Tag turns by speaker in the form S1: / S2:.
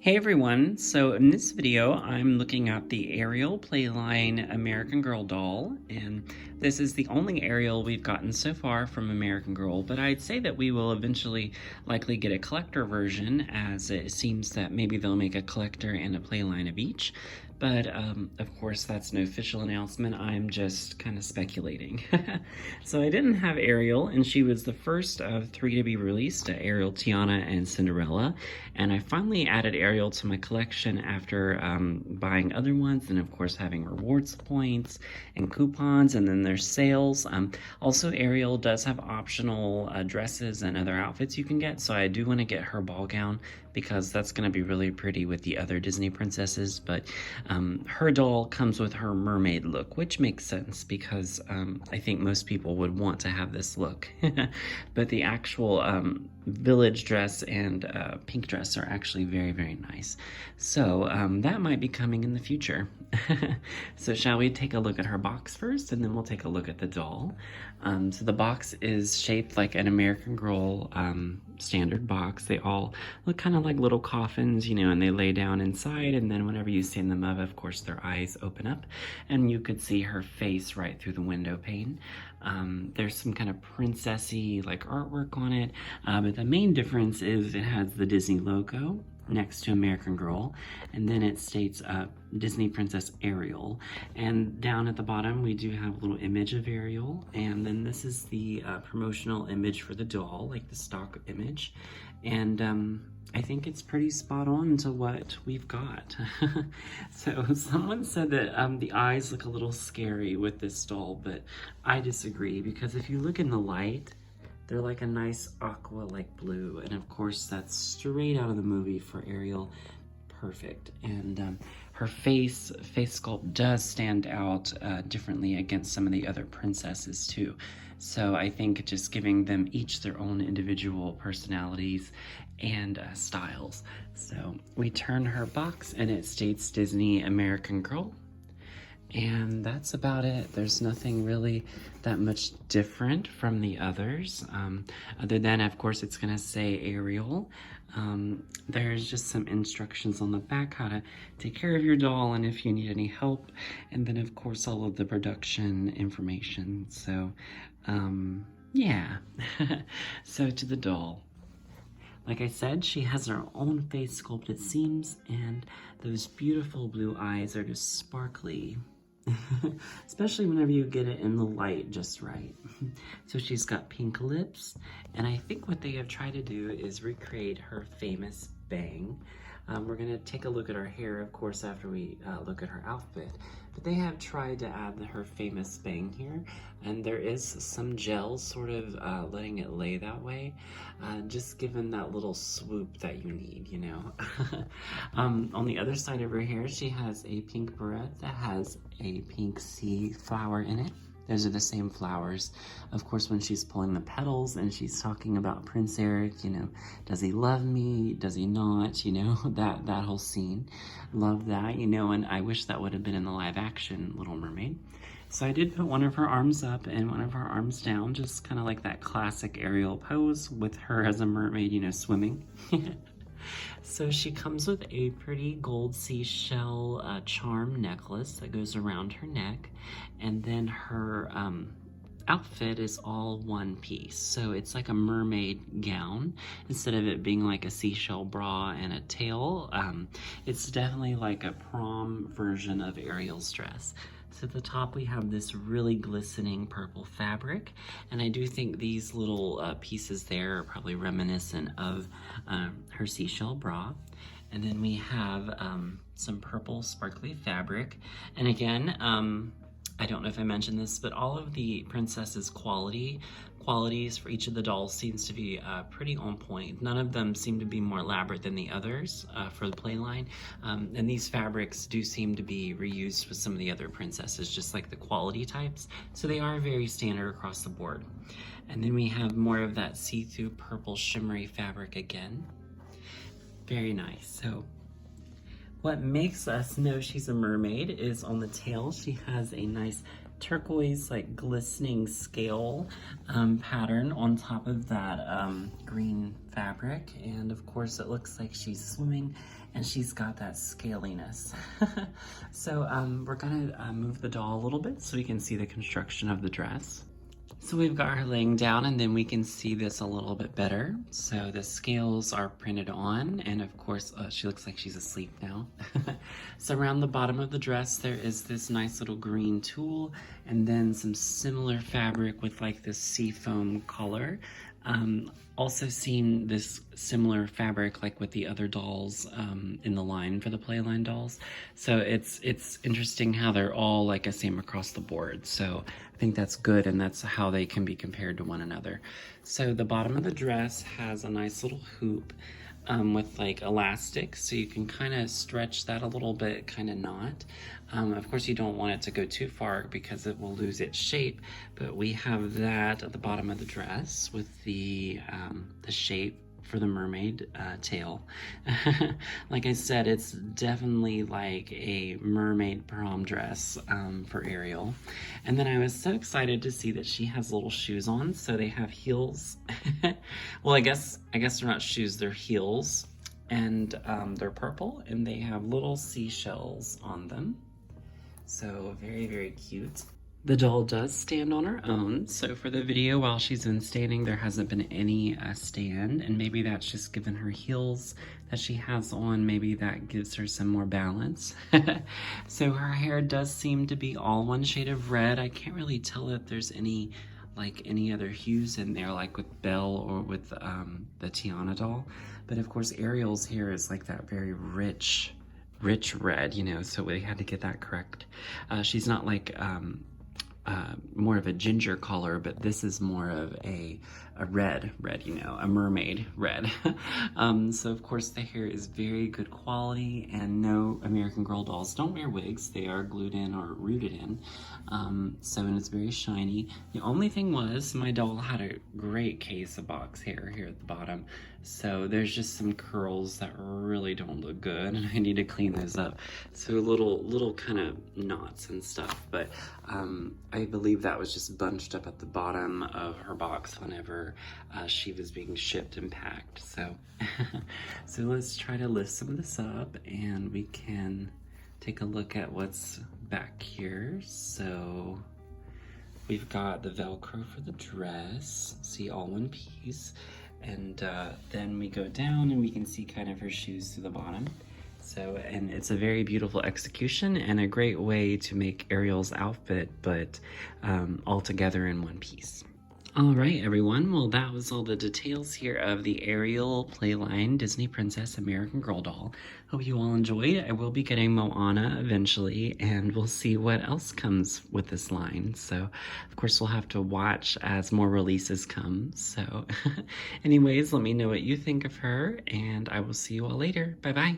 S1: Hey everyone, so in this video I'm looking at the Ariel Playline American Girl doll, and this is the only Ariel we've gotten so far from American Girl, but I'd say that we will eventually likely get a collector version, as it seems that maybe they'll make a collector and a Playline of each. But of course that's no official announcement, I'm just kind of speculating. So I didn't have Ariel, and she was the first of 3 to be released, Ariel, Tiana, and Cinderella. And I finally added Ariel to my collection after buying other ones, and of course having rewards points and coupons, and then there's sales. Also, Ariel does have optional dresses and other outfits you can get, so I do want to get her ball gown because that's going to be really pretty with the other Disney princesses. But her doll comes with her mermaid look, which makes sense because I think most people would want to have this look. But the actual village dress and pink dress are actually very, very nice. So that might be coming in the future. So shall we take a look at her box first, and then we'll take a look at the doll. So the box is shaped like an American Girl standard box. They all look kind of like little coffins, you know, and they lay down inside, and then whenever you stand them up, of course their eyes open up and you could see her face right through the window pane. There's some kind of princessy like artwork on it, but the main difference is it has the Disney logo next to American Girl, and then it states Disney Princess Ariel, and down at the bottom we do have a little image of Ariel, and then this is the promotional image for the doll, like the stock image, and I think it's pretty spot on to what we've got. So someone said that the eyes look a little scary with this doll, but I disagree, because if you look in the light, they're like a nice aqua like blue, and of course that's straight out of the movie for Ariel. Perfect. And her face sculpt does stand out differently against some of the other princesses too. So I think just giving them each their own individual personalities and styles. So we turn her box and it states Disney American Girl. And that's about it. There's nothing really that much different from the others, other than, of course, it's going to say Ariel. There's just some instructions on the back how to take care of your doll and if you need any help. And then, of course, all of the production information. So, yeah. So to the doll. Like I said, she has her own face sculpted seams, and those beautiful blue eyes are just sparkly. Especially whenever you get it in the light just right. So she's got pink lips, and I think what they have tried to do is recreate her famous bang. We're going to take a look at her hair, of course, after we look at her outfit. But they have tried to add her famous bang here, and there is some gel sort of letting it lay that way, just given that little swoop that you need, you know. On the other side of her hair, she has a pink barrette that has a pink sea flower in it. Those are the same flowers. Of course, when she's pulling the petals and she's talking about Prince Eric, you know, does he love me? Does he not? You know, that whole scene. Love that, you know, and I wish that would have been in the live action Little Mermaid. So I did put one of her arms up and one of her arms down, just kind of like that classic Ariel pose with her as a mermaid, you know, swimming. So she comes with a pretty gold seashell charm necklace that goes around her neck, and then her outfit is all one piece. So it's like a mermaid gown instead of it being like a seashell bra and a tail. It's definitely like a prom version of Ariel's dress. So at the top we have this really glistening purple fabric, and I do think these little pieces there are probably reminiscent of her seashell bra. And then we have some purple sparkly fabric, and again, I don't know if I mentioned this, but all of the princesses' qualities for each of the dolls seems to be pretty on point. None of them seem to be more elaborate than the others for the playline. And these fabrics do seem to be reused with some of the other princesses, just like the quality types. So they are very standard across the board. And then we have more of that see-through purple shimmery fabric again. Very nice. So what makes us know she's a mermaid is on the tail, she has a nice turquoise, like glistening scale pattern on top of that green fabric. And of course it looks like she's swimming and she's got that scaliness. So we're gonna move the doll a little bit so we can see the construction of the dress. So we've got her laying down, and then we can see this a little bit better. So the scales are printed on, and of course she looks like she's asleep now. So around the bottom of the dress there is this nice little green tulle, and then some similar fabric with like this seafoam color. Also seen this similar fabric like with the other dolls in the line for the Playline dolls. So it's interesting how they're all like the same across the board. So I think that's good, and that's how they can be compared to one another. So the bottom of the dress has a nice little hoop with like elastic, so you can kind of stretch that a little bit, kind of knot. Of course you don't want it to go too far because it will lose its shape, but we have that at the bottom of the dress with the shape for the mermaid tail. Like I said, it's definitely like a mermaid prom dress for Ariel. And then I was so excited to see that she has little shoes on, so they have heels. Well, I guess they're not shoes, they're heels, and they're purple, and they have little seashells on them. So very, very cute. The doll does stand on her own, so for the video while she's been standing there hasn't been any stand, and maybe that's just given her heels that she has on, maybe that gives her some more balance. So her hair does seem to be all one shade of red. I can't really tell if there's any other hues in there, like with Belle or with the Tiana doll, but of course Ariel's hair is like that very rich red, you know, so we had to get that correct. She's not like more of a ginger color, but this is more of a red, you know, a mermaid red. So of course the hair is very good quality, and no American Girl dolls don't wear wigs. They are glued in or rooted in. And it's very shiny. The only thing was my doll had a great case of box hair here at the bottom. So there's just some curls that really don't look good, and I need to clean those up. So little kind of knots and stuff, but I believe that was just bunched up at the bottom of her box whenever she was being shipped and packed. So, so let's try to lift some of this up, and we can take a look at what's back here. So we've got the Velcro for the dress, see, all one piece. And then we go down and we can see kind of her shoes to the bottom. So, and it's a very beautiful execution and a great way to make Ariel's outfit, but all together in one piece. All right, everyone. Well, that was all the details here of the Ariel Playline Disney Princess American Girl doll. Hope you all enjoyed. I will be getting Moana eventually, and we'll see what else comes with this line. So, of course, we'll have to watch as more releases come. So, anyways, let me know what you think of her, and I will see you all later. Bye-bye.